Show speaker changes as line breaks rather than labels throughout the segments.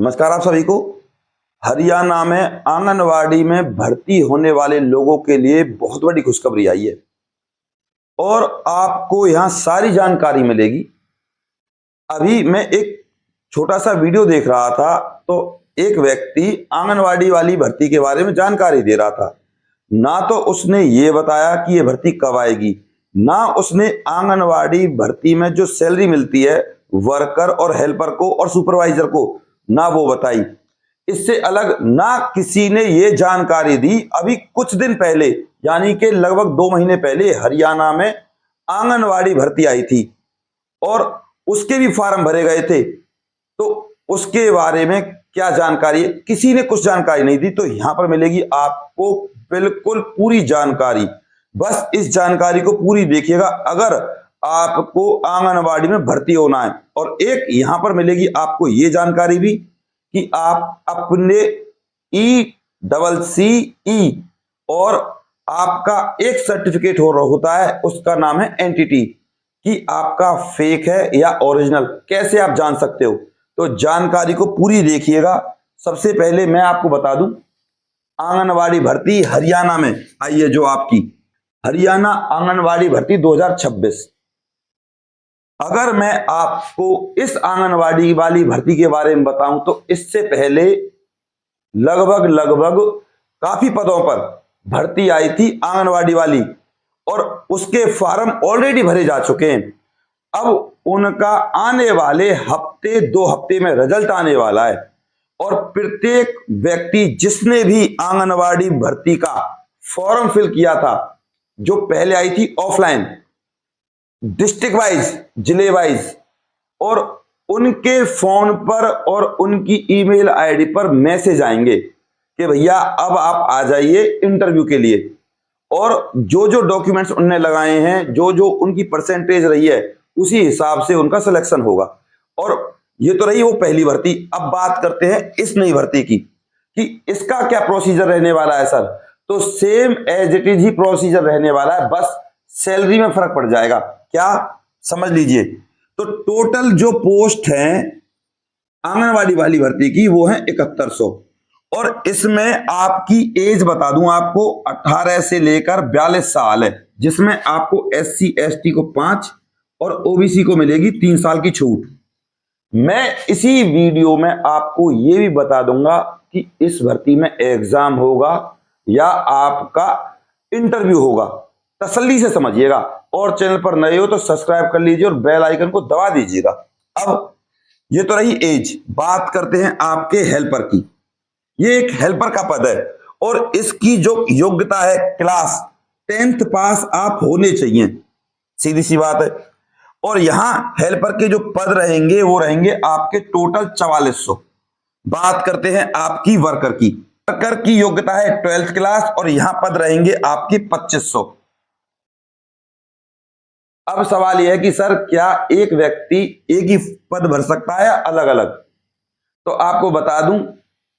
नमस्कार आप सभी को। हरियाणा में आंगनवाड़ी में भर्ती होने वाले लोगों के लिए बहुत बड़ी खुशखबरी आई है और आपको यहां सारी जानकारी मिलेगी। अभी मैं एक छोटा सा वीडियो देख रहा था तो एक व्यक्ति आंगनवाड़ी वाली भर्ती के बारे में जानकारी दे रहा था। ना तो उसने ये बताया कि ये भर्ती कब आएगी, ना उसने आंगनवाड़ी भर्ती में जो सैलरी मिलती है वर्कर और हेल्पर को और सुपरवाइजर को, ना वो बताई। इससे अलग ना किसी ने ये जानकारी दी। अभी कुछ दिन पहले यानी कि लगभग 2 महीने पहले हरियाणा में आंगनवाड़ी भर्ती आई थी और उसके भी फॉर्म भरे गए थे। तो उसके बारे में क्या जानकारी है, किसी ने कुछ जानकारी नहीं दी। तो यहां पर मिलेगी आपको बिल्कुल पूरी जानकारी। बस इस जानकारी को पूरी देखिएगा अगर आपको आंगनवाड़ी में भर्ती होना है। और एक यहां पर मिलेगी आपको ये जानकारी भी कि आप अपने ECCE और आपका एक सर्टिफिकेट होता है, उसका नाम है एंटिटी, कि आपका फेक है या ओरिजिनल, कैसे आप जान सकते हो। तो जानकारी को पूरी देखिएगा। सबसे पहले मैं आपको बता दूं, आंगनवाड़ी भर्ती हरियाणा में आई है जो आपकी हरियाणा आंगनवाड़ी भर्ती 2026। अगर मैं आपको इस आंगनवाड़ी वाली भर्ती के बारे में बताऊं तो इससे पहले लगभग काफी पदों पर भर्ती आई थी आंगनवाड़ी वाली और उसके फॉर्म ऑलरेडी भरे जा चुके हैं। अब उनका आने वाले हफ्ते 2 हफ्ते में रिजल्ट आने वाला है और प्रत्येक व्यक्ति जिसने भी आंगनवाड़ी भर्ती का फॉर्म फिल किया था, जो पहले आई थी ऑफलाइन, डिस्ट्रिक्ट वाइज, जिले वाइज, और उनके फोन पर और उनकी ईमेल आईडी पर मैसेज आएंगे कि भैया अब आप आ जाइए इंटरव्यू के लिए। और जो जो डॉक्यूमेंट्स उनने लगाए हैं, जो जो उनकी परसेंटेज रही है, उसी हिसाब से उनका सिलेक्शन होगा। और ये तो रही वो पहली भर्ती। अब बात करते हैं इस नई भर्ती की कि इसका क्या प्रोसीजर रहने वाला है सर। तो सेम एज इट इज ही प्रोसीजर रहने वाला है, बस सैलरी में फर्क पड़ जाएगा। क्या, समझ लीजिए। तो टोटल जो पोस्ट है आंगनवाड़ी वाली भर्ती की वो है 7100 और इसमें आपकी एज बता दूं आपको 18 से लेकर 42 साल है, जिसमें आपको SC ST को 5 और OBC को मिलेगी 3 साल की छूट। मैं इसी वीडियो में आपको यह भी बता दूंगा कि इस भर्ती में एग्जाम होगा या आपका इंटरव्यू होगा। तसल्ली से समझिएगा और चैनल पर नए हो तो सब्सक्राइब कर लीजिए और बेल आइकन को दबा दीजिएगा। अब ये तो रही एज। बात करते हैं आपके हेल्पर की। ये एक हेल्पर का पद है और इसकी जो योग्यता है क्लास 10th पास आप होने चाहिए, सीधी सी बात है। और यहां हेल्पर के जो पद रहेंगे वो रहेंगे आपके टोटल 4400। बात करते हैं आपकी वर्कर की। वर्कर की योग्यता है 12th क्लास और यहां पद रहेंगे आपके 2500। अब सवाल यह है कि सर क्या एक व्यक्ति एक ही पद भर सकता है या अलग अलग। तो आपको बता दूं,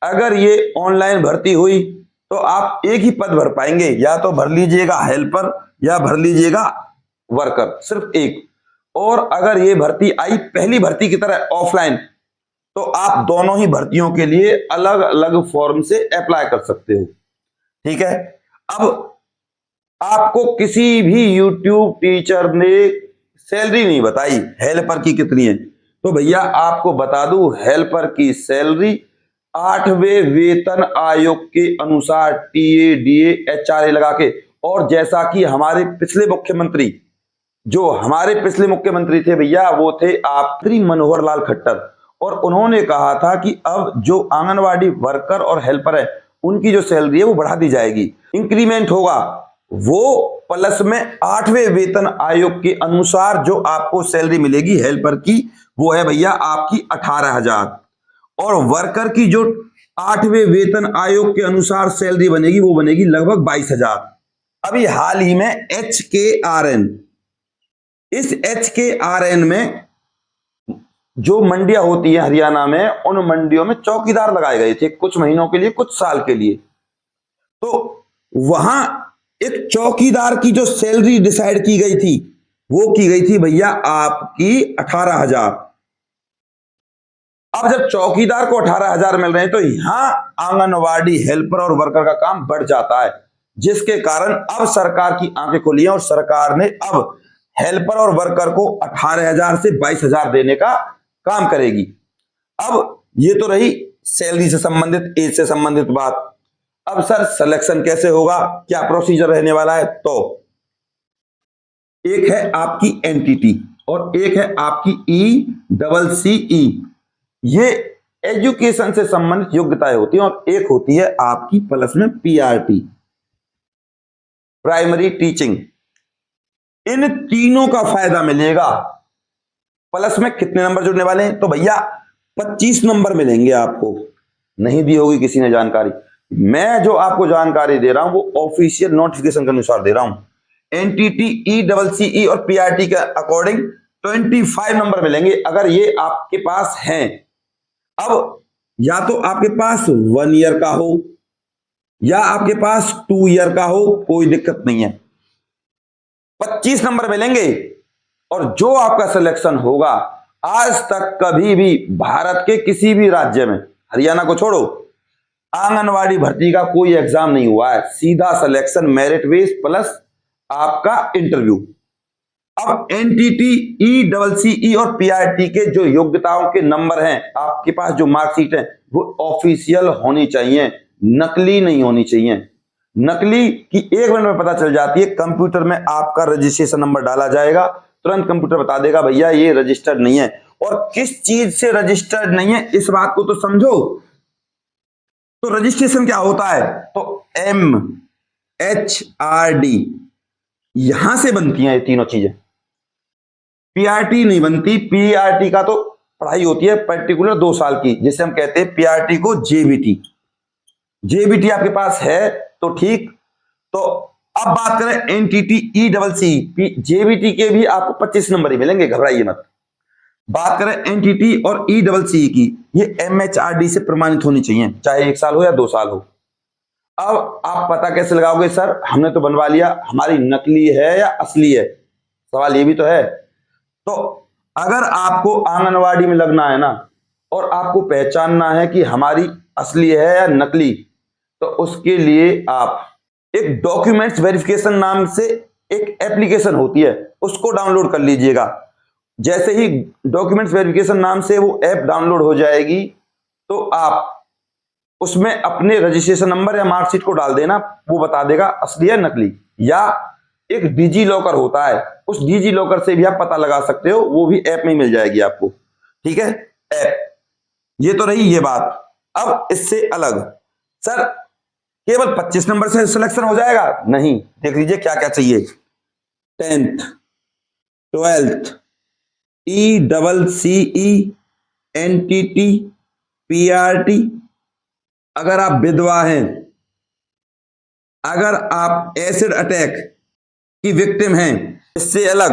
अगर ये ऑनलाइन भर्ती हुई तो आप एक ही पद भर पाएंगे, या तो भर लीजिएगा हेल्पर या भर लीजिएगा वर्कर, सिर्फ एक। और अगर ये भर्ती आई पहली भर्ती की तरह ऑफलाइन, तो आप दोनों ही भर्तियों के लिए अलग अलग फॉर्म से अप्लाई कर सकते हो। ठीक है। अब आपको किसी भी YouTube टीचर ने सैलरी नहीं बताई हेल्पर की कितनी है, तो भैया आपको बता दूं हेल्पर की सैलरी 8वें वेतन आयोग के अनुसार TA DA HRA लगा के, और जैसा कि हमारे पिछले मुख्यमंत्री थे भैया, वो थे आप श्री मनोहर लाल खट्टर, और उन्होंने कहा था कि अब जो आंगनवाड़ी वर्कर और हेल्पर है उनकी जो सैलरी है वो बढ़ा दी जाएगी, इंक्रीमेंट होगा। वो प्लस में 8वें वेतन आयोग के अनुसार जो आपको सैलरी मिलेगी हेल्पर की, वो है भैया आपकी 18,000। और वर्कर की जो 8वें वेतन आयोग के अनुसार सैलरी बनेगी वो बनेगी लगभग 22,000। अभी हाल ही में HKRN, इस HKRN में जो मंडियां होती है हरियाणा में, उन मंडियों में चौकीदार लगाए गए थे कुछ महीनों के लिए, कुछ साल के लिए। तो वहां एक चौकीदार की जो सैलरी डिसाइड की गई थी वो की गई थी भैया आपकी 18,000। अब जब चौकीदार को 18,000 मिल रहे हैं तो यहां आंगनवाड़ी हेल्पर और वर्कर का काम बढ़ जाता है, जिसके कारण अब सरकार की आंखें खुली हैं और सरकार ने अब हेल्पर और वर्कर को 18,000 से 22,000 देने का काम करेगी। अब ये तो रही सैलरी से संबंधित, एज से संबंधित बात। अब सर सिलेक्शन कैसे होगा, क्या प्रोसीजर रहने वाला है? तो एक है आपकी एनटीटी और एक है आपकी ECCE। ये एजुकेशन से संबंधित योग्यताएं होती हैं और एक होती है आपकी प्लस में PRT, प्राइमरी टीचिंग। इन तीनों का फायदा मिलेगा। प्लस में कितने नंबर जुड़ने वाले हैं? तो भैया 25 नंबर मिलेंगे आपको। नहीं दी होगी किसी ने जानकारी, मैं जो आपको जानकारी दे रहा हूं वो ऑफिशियल नोटिफिकेशन के अनुसार दे रहा हूं। एनटीटी, ECCE और PRT के अकॉर्डिंग 25 नंबर मिलेंगे अगर ये आपके पास हैं। अब या तो आपके पास 1 ईयर का हो या आपके पास 2 ईयर का हो, कोई दिक्कत नहीं है। 25 नंबर मिलेंगे और जो आपका सिलेक्शन होगा, आज तक कभी भी भारत के किसी भी राज्य में, हरियाणा को छोड़ो, आंगनवाड़ी भर्ती का कोई एग्जाम नहीं हुआ है। सीधा सिलेक्शन, मेरिट बेस प्लस आपका इंटरव्यू। अब एनटीटी, ECCE और PRT के जो योग्यताओं के नंबर हैं, आपके पास जो मार्कशीट है वो ऑफिशियल होनी चाहिए, नकली नहीं होनी चाहिए। नकली की 1 मिनट में पता चल जाती है। कंप्यूटर में आपका रजिस्ट्रेशन नंबर डाला जाएगा, तुरंत कंप्यूटर बता देगा भैया ये रजिस्टर्ड नहीं है। और किस चीज से रजिस्टर्ड नहीं है इस बात को तो समझो। तो रजिस्ट्रेशन क्या होता है? तो MHRD, यहां से बनती हैं ये तीनों चीजें। PRT नहीं बनती। PRT का तो पढ़ाई होती है पर्टिकुलर 2 साल की, जिसे हम कहते हैं PRT को JBT। JBT आपके पास है तो ठीक। तो अब बात करें एनटीटी, ECCE, JBT के भी आपको 25 नंबर ही मिलेंगे, घबराइए मत। बात करें एनटीटी और ECCE की, ये MHRD से प्रमाणित होनी चाहिए, चाहे 1 साल हो या 2 साल हो। अब आप पता कैसे लगाओगे? सर हमने तो बनवा लिया, हमारी नकली है या असली है? सवाल ये भी तो है। तो अगर आपको आंगनवाड़ी में लगना है ना और आपको पहचानना है कि हमारी असली है या नकली, तो उसके लिए आप एक डॉक्यूमेंट्स वेरिफिकेशन नाम से एक एप्लीकेशन होती है, उसको डाउनलोड कर लीजिएगा। जैसे ही डॉक्यूमेंट्स वेरिफिकेशन नाम से वो ऐप डाउनलोड हो जाएगी तो आप उसमें अपने रजिस्ट्रेशन नंबर या मार्कशीट को डाल देना, वो बता देगा असली है नकली। या एक डिजी लॉकर होता है, उस डिजी लॉकर से भी आप पता लगा सकते हो, वो भी ऐप में मिल जाएगी आपको। ठीक है, ऐप। ये तो रही ये बात। अब इससे अलग, सर केवल 25 नंबर से सिलेक्शन हो जाएगा? नहीं, देख लीजिए क्या क्या चाहिए। 10th, 12th, ECCE, entity, PRT। अगर आप विधवा हैं, अगर आप एसिड अटैक की विक्टिम हैं, इससे अलग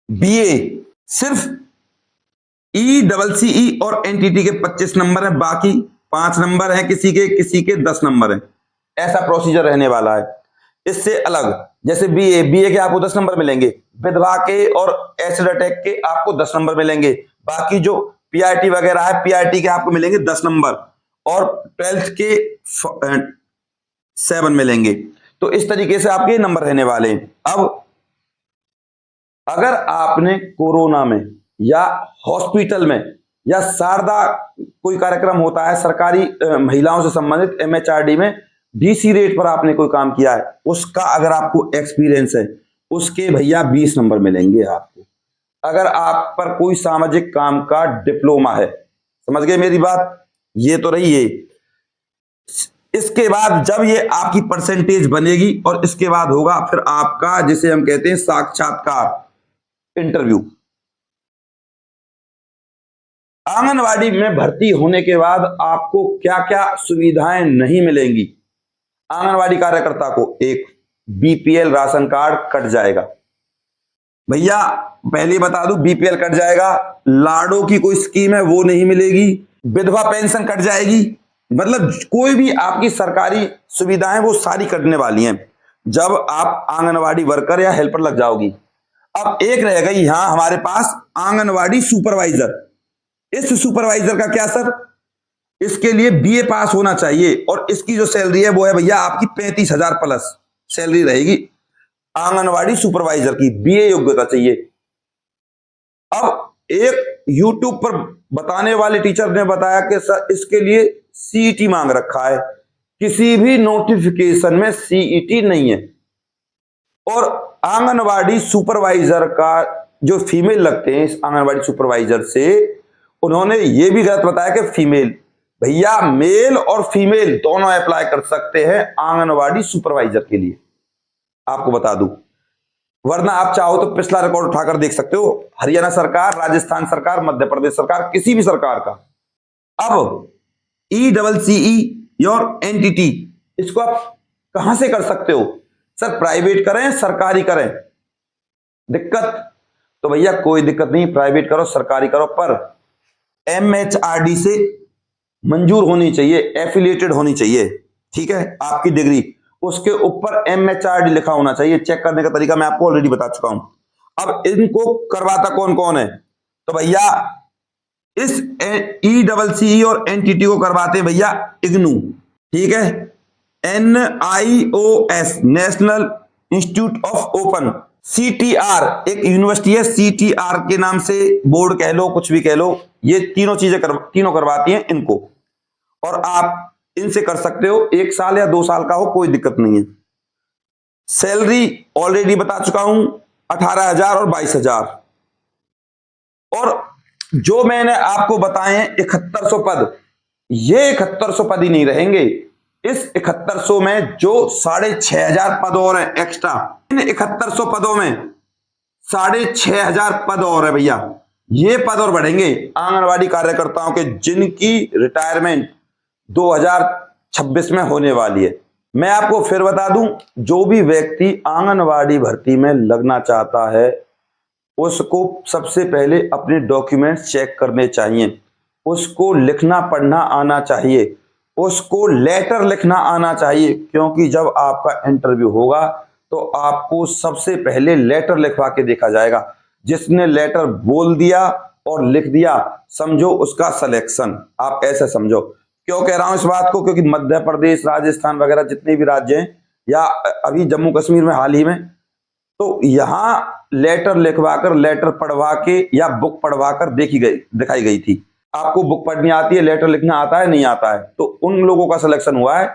BA। सिर्फ ECCE और एनटीटी के 25 नंबर है, बाकी 5 नंबर है किसी के 10 नंबर है। ऐसा प्रोसीजर रहने वाला है। इससे अलग जैसे BA के आपको 10 नंबर मिलेंगे, विधवा के और एसिड अटैक के आपको 10 नंबर मिलेंगे। बाकी जो PRT वगैरह है, PRT के आपको मिलेंगे 10 नंबर और 12th के 7 मिलेंगे। तो इस तरीके से आपके नंबर रहने वाले हैं। अब अगर आपने कोरोना में या हॉस्पिटल में या शारदा कोई कार्यक्रम होता है सरकारी महिलाओं से संबंधित MHRD में, DC रेट पर आपने कोई काम किया है, उसका अगर आपको एक्सपीरियंस है, उसके भैया 20 नंबर मिलेंगे आपको। अगर आप पर कोई सामाजिक काम का डिप्लोमा है, समझ गए मेरी बात? ये तो रही है। इसके बाद जब ये आपकी परसेंटेज बनेगी और इसके बाद होगा फिर आपका, जिसे हम कहते हैं साक्षात्कार, इंटरव्यू। आंगनवाड़ी में भर्ती होने के बाद आपको क्या क्या सुविधाएं नहीं मिलेंगी? आंगनवाड़ी कार्यकर्ता को एक BPL राशन कार्ड कट जाएगा। भैया पहले बता दूं, BPL कट जाएगा। लाडो की कोई स्कीम है वो नहीं मिलेगी। विधवा पेंशन कट जाएगी। मतलब कोई भी आपकी सरकारी सुविधाएं वो सारी कटने वाली हैं जब आप आंगनवाड़ी वर्कर या हेल्पर लग जाओगी। अब एक रह गई यहां हमारे पास आंगनवाड़ी सुपरवाइजर। इस सुपरवाइजर का क्या सर, इसके लिए बीए पास होना चाहिए और इसकी जो सैलरी है वो है भैया आपकी 35,000 प्लस सैलरी रहेगी आंगनवाड़ी सुपरवाइजर की, बीए योग्यता चाहिए। अब एक यूट्यूब पर बताने वाले टीचर ने बताया कि सर इसके लिए सीईटी मांग रखा है, किसी भी नोटिफिकेशन में सीईटी नहीं है। और आंगनवाड़ी सुपरवाइजर का जो फीमेल लगते हैं इस आंगनवाड़ी सुपरवाइजर से, उन्होंने ये भी गलत बताया कि फीमेल, भैया मेल और फीमेल दोनों अप्लाई कर सकते हैं आंगनवाड़ी सुपरवाइजर के लिए, आपको बता दूं। वरना आप चाहो तो पिछला रिकॉर्ड उठाकर देख सकते हो, हरियाणा सरकार, राजस्थान सरकार, मध्य प्रदेश सरकार, किसी भी सरकार का। अब ECCE और एनटीटी, इसको आप कहां से कर सकते हो सर, प्राइवेट करें सरकारी करें, दिक्कत तो भैया कोई दिक्कत नहीं, प्राइवेट करो सरकारी करो, पर MHRD से मंजूर होनी चाहिए, एफिलिएटेड होनी चाहिए, ठीक है, आपकी डिग्री, उसके ऊपर MHRD लिखा होना चाहिए। चेक करने का तरीका मैं आपको ऑलरेडी बता चुका हूं। अब इनको करवाता कौन कौन है, तो भैया इस ECCE और एनटीटी को करवाते हैं भैया इग्नू, ठीक है, NIOS national institute of open, CTR एक यूनिवर्सिटी है, CTR के नाम से बोर्ड कह लो, कुछ भी कह लो, ये तीनों चीजें तीनों करवाती हैं इनको, और आप इनसे कर सकते हो, 1 साल या 2 साल का हो कोई दिक्कत नहीं है। सैलरी ऑलरेडी बता चुका हूं, 18,000 और 22,000। और जो मैंने आपको बताए हैं 7100 पद, ये 7100 पद ही नहीं रहेंगे, इस 7100 में जो 6,500 पद और है एक्स्ट्रा, इन 7100 पदों में 6,500 पद और है भैया, ये पद और बढ़ेंगे आंगनवाड़ी कार्यकर्ताओं के, जिनकी रिटायरमेंट 2026 में होने वाली है। मैं आपको फिर बता दूं, जो भी व्यक्ति आंगनवाड़ी भर्ती में लगना चाहता है उसको सबसे पहले अपने डॉक्यूमेंट्स चेक करने चाहिए, उसको लिखना पढ़ना आना चाहिए, उसको लेटर लिखना आना चाहिए, क्योंकि जब आपका इंटरव्यू होगा तो आपको सबसे पहले लेटर लिखवा के देखा जाएगा। जिसने लेटर बोल दिया और लिख दिया, समझो उसका सिलेक्शन, आप ऐसे समझो। क्यों कह रहा हूं इस बात को, क्योंकि मध्य प्रदेश, राजस्थान वगैरह जितने भी राज्य हैं, या अभी जम्मू कश्मीर में हाल ही में, तो यहां लेटर लिखवाकर, लेटर पढ़वा के या बुक पढ़वाकर दिखाई गई थी। आपको बुक पढ़नी आती है, लेटर लिखना आता है, नहीं आता है, तो उन लोगों का सिलेक्शन हुआ है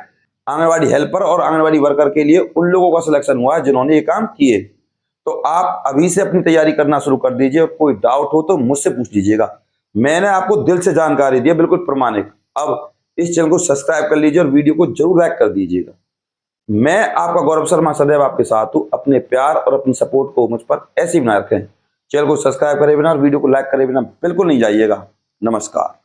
आंगनवाड़ी हेल्पर और आंगनवाड़ी वर्कर के लिए, उन लोगों का सिलेक्शन हुआ है जिन्होंने ये काम किए। तो आप अभी से अपनी तैयारी करना शुरू कर दीजिए, और कोई डाउट हो तो मुझसे पूछ लीजिएगा। मैंने आपको दिल से जानकारी दी है, बिल्कुल प्रमाणिक। अब इस चैनल को सब्सक्राइब कर लीजिए और वीडियो को जरूर लाइक कर दीजिएगा। मैं आपका गौरव शर्मा सदैव आपके साथ हूं। अपने प्यार और अपनी सपोर्ट को मुझ पर ऐसे ही बनाए रखें। चैनल को सब्सक्राइब करे बिना और वीडियो को लाइक करे बिना बिल्कुल नहीं जाइएगा। नमस्कार।